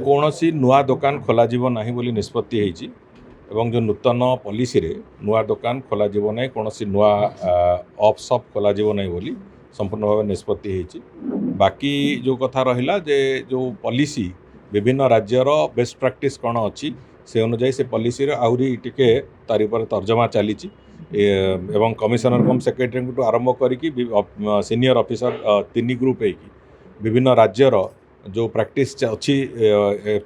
कौनसी नुआ दुकान खोल ना बोली निष्पत्ति होती एवं जो नूतन पॉलिसी रे नुआ दुकान खोल ना कौन नुआ ऑफ शॉप खोल ना बोली संपूर्ण भाव निष्पत्ति होती। बाकी जो कथा रहा जे जो पॉलिसी विभिन्न राज्यर बेस्ट प्रैक्टिस कौन अच्छी से अनुजाई से पॉलिसी आहरी टिके तारी पर तर्जमा चली एवं कमिशनर कम सेक्रेटरी आरंभ करी सीनियर ऑफिसर 3 ग्रुप होगी विभिन्न राज्यर जो प्रैक्टिस अच्छी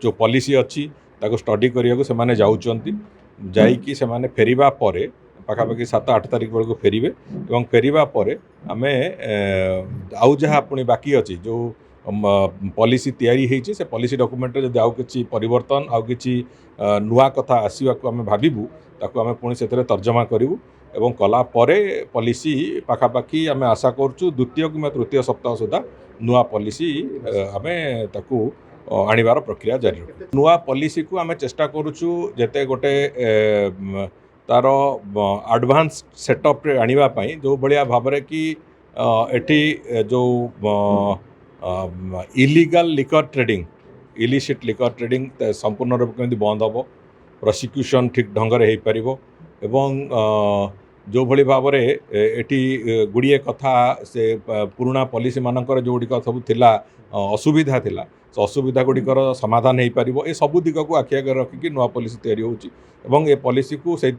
जो पॉलिसी अच्छी ताको स्टडी करने से माने जाउचंती जाइकी से माने फेरिबा परे पाखापाखि 7-8 तारीख बेलू फेरबे और फेरिबा परे आमे आउ जहाँ पुणी बाकी अच्छी जो पॉलिसी तैयारी होती से पॉलिसी डॉक्यूमेंट जब आउ किसी परिवर्तन आउ किसी नुआ कथा आसवा को आम भावु ताको आमे पुणी से तर्जमा करूँ एवं कला परे पॉलिसी पाखापाखि आम आशा करूँ द्वितीय कि तृतीय सप्ताह सुधा नुआ पॉलिसी आमे ताकू आनिबार प्रक्रिया जारी रखु। नुआ पॉलिसी को आमे चेष्टा करूँ जेते गोटे तार एडवांस सेटअप रे आनिबा पई जो बलिया भाव रे कि एठी जो illegal liquor trading illicit liquor trading संपूर्ण रूप केमती बंद हम प्रोसिक्यूशन ठीक ढंग से हो पार एवं जो भली भाव में एटी गुड़िए कथा से पुराना पॉलिसी मानकर जो गुड़िक सब थिला असुविधा थिला से असुविधा गुड़िकर समाधान हो पार ए सबू दिग को आखि आगे रखिकी नुआ पॉलिसी तैयारी होची पॉलिसी को से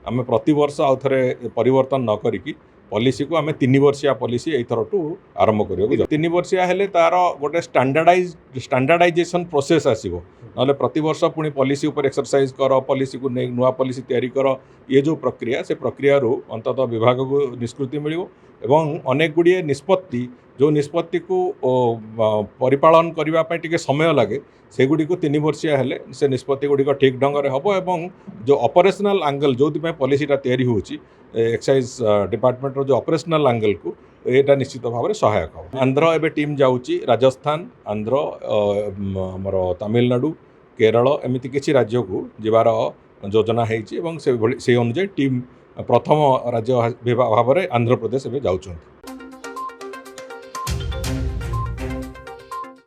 आम प्रतिवर्ष आउ थे परिवर्तन न करिकी पॉलिसी को आम 3 वर्षिया पॉलिसी एथर टू आरंभ कर 3 वर्षिया हेले तार गोटे स्टैंडर्डाइजेशन प्रोसेस आसो ना प्रति वर्ष पुणी पॉलिसी उपर एक्सरसाइज कर पॉलिसी को नहीं नुआ पॉलिसी तैयारी कर ये जो प्रक्रिया से प्रक्रिया अंततः विभाग को निष्कृति मिल एवं अनेक गुड़िए निष्पत्ति जो निष्पत्ति को परिपालन करने समय लगे से गुड़ी को 3 वर्षिया हेले से निष्पत्ति गुड़िक ठीक ढंग से हम एवं जो ऑपरेशनल एंगल जो पॉलिसीटा तैयारी होची एक्साइज डिपार्टमेंट जो ऑपरेशनल एंगल को यहाँ निश्चित भाव में सहायक हो। आंध्र एवं टीम जाऊँगी राजस्थान आंध्र आमर तमिलनाडु केरल एमती किसी राज्य को जीवार योजना होती से अनुसार टीम प्रथम राज्य भाव में आंध्र प्रदेश जाऊँगी।